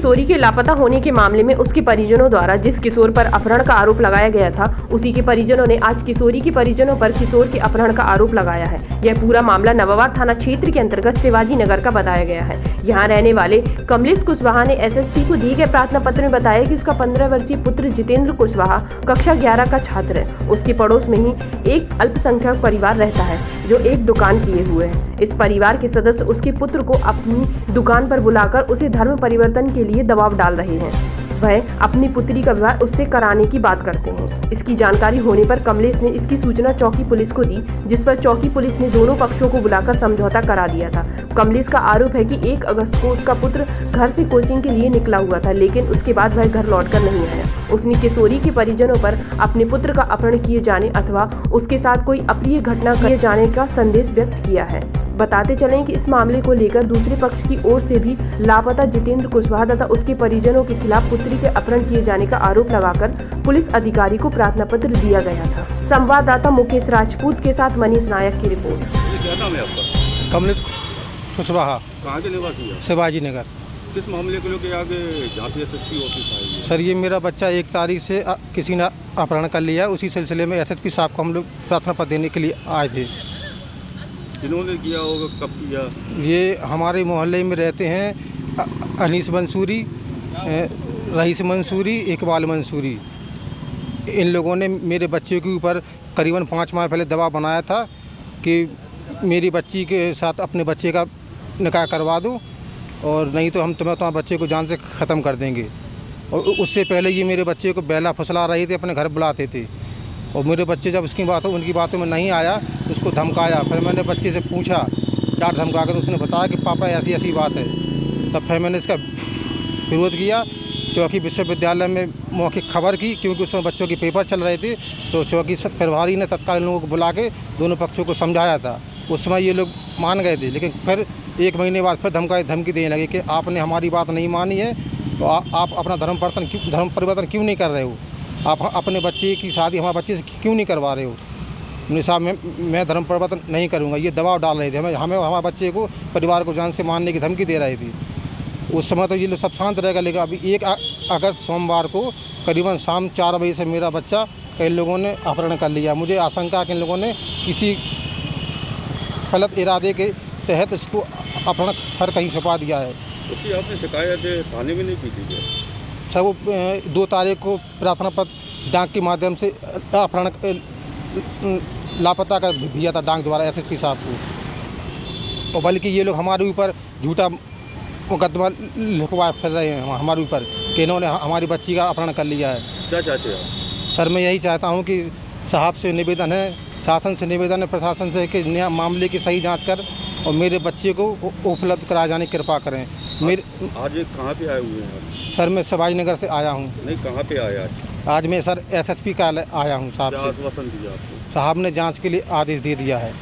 किशोरी के लापता होने के मामले में उसके परिजनों द्वारा जिस किशोर पर अपहरण का आरोप लगाया गया था, उसी के परिजनों ने आज किशोरी के परिजनों पर किशोर के अपहरण का आरोप लगाया है। यह पूरा मामला नवाबाद थाना क्षेत्र के अंतर्गत शिवाजी नगर का बताया गया है। यहाँ रहने वाले कमलेश कुशवाहा ने एसएसपी को दिए गए प्रार्थना पत्र में बताया कि उसका 15 वर्षीय पुत्र जितेंद्र कुशवाहा कक्षा 11 का छात्र है। उसके पड़ोस में ही एक अल्पसंख्यक परिवार रहता है जो एक दुकान किए हुए है। इस परिवार के सदस्य उसके पुत्र को अपनी दुकान पर बुलाकर उसे धर्म परिवर्तन के लिए दबाव डाल रहे हैं। वह अपनी पुत्री का विवाह उससे कराने की बात करते हैं। इसकी जानकारी होने पर कमलेश ने इसकी सूचना चौकी पुलिस को दी, जिस पर चौकी पुलिस ने दोनों पक्षों को बुलाकर समझौता करा दिया था। कमलेश का आरोप है कि 1 अगस्त को उसका पुत्र घर से कोचिंग के लिए निकला हुआ था, लेकिन उसके बाद वह घर लौटकर नहीं आया। उसने किशोरी के परिजनों पर अपने पुत्र का अपहरण किए जाने अथवा उसके साथ कोई अप्रिय घटना किए जाने का संदेश व्यक्त किया है। बताते चलें कि इस मामले को लेकर दूसरे पक्ष की ओर से भी लापता जितेंद्र कुशवाहा तथा उसके परिजनों के खिलाफ पुत्री के अपहरण किए जाने का आरोप लगाकर पुलिस अधिकारी को प्रार्थना पत्र दिया गया था। संवाददाता मुकेश राजपूत के साथ मनीष नायक की रिपोर्ट। क्या नाम है आपका? कमलेश कुशवाहा। कहाँ के निवासी है? शिवाजी नगर। किस मामले को लेकर आगे झांसी एसएसपी ऑफिस आई है? सर, ये मेरा बच्चा 1 तारीख से किसी ने अपहरण कर लिया। उसी सिलसिले में एसएसपी साहब को हम लोग प्रार्थना पत्र देने के लिए आए थे। किन्होंने किया होगा, कब किया? ये हमारे मोहल्ले में रहते हैं अनीस मंसूरी, रईस मंसूरी, इकबाल मंसूरी। इन लोगों ने मेरे बच्चे के ऊपर करीबन 5 माह पहले दबाव बनाया था कि मेरी बच्ची के साथ अपने बच्चे का निकाह करवा दो और नहीं तो हम तुम्हारे बच्चे को जान से ख़त्म कर देंगे। और उससे पहले ये मेरे बच्चे को बेला फुसला रहे थे, अपने घर बुलाते थे। और मेरे बच्चे जब उनकी बातों में नहीं आया तो उसको धमकाया। फिर मैंने बच्चे से पूछा, डांट धमका कर, तो उसने बताया कि पापा ऐसी ऐसी बात है। तब फिर मैंने इसका विरोध किया। चौकी विश्वविद्यालय में मौखिक खबर की, क्योंकि उसमें बच्चों के पेपर चल रहे थे। तो चौकी प्रभारी ने तत्काल लोगों को बुला के दोनों पक्षों को समझाया था। उस समय ये लोग मान गए थे, लेकिन फिर 1 महीने बाद फिर धमकी देने लगे कि आपने हमारी बात नहीं मानी है तो आप अपना धर्म परिवर्तन क्यों नहीं कर रहे हो, आप अपने बच्चे की शादी हमारे बच्चे से क्यों नहीं करवा रहे हो। मैंने साहब मैं धर्म परिवर्तन नहीं करूँगा। ये दबाव डाल रहे थे हमें हमारे बच्चे को, परिवार को जान से मारने की धमकी दे रहे थे। उस समय तो ये लोग सब शांत रहेगा, लेकिन अभी 1 अगस्त सोमवार को करीबन शाम 4 बजे से मेरा बच्चा कई लोगों ने अपहरण कर लिया। मुझे आशंका कि इन लोगों ने किसी गलत इरादे के तहत इसको अपहरण कर कहीं छुपा दिया है। उसकी आपने शिकायत थाने में नहीं की थी? सर, वो 2 तारीख को प्रार्थना पत्र डाक के माध्यम से अपहरण लापता कर दिया था डाक द्वारा एसएसपी साहब को। और बल्कि ये लोग हमारे ऊपर झूठा मुकदमा लिखवा फिर रहे हैं हमारे ऊपर कि इन्होंने हमारी बच्ची का अपहरण कर लिया है। क्या चाहते हो आप? सर, मैं यही चाहता हूँ कि साहब से निवेदन है, शासन से निवेदन है, प्रशासन से कि मामले की सही जाँच कर और मेरे बच्चे को उपलब्ध कराए जाने की कृपा करें। आज कहाँ पे आए हुए हैं? सर, मैं शिवाजी नगर से आया हूँ। नहीं, कहाँ पे आए आज मैं सर एसएसपी कार्यालय आया हूँ। साहब से आश्वासन दिया आपको? साहब ने जांच के लिए आदेश दे दिया है।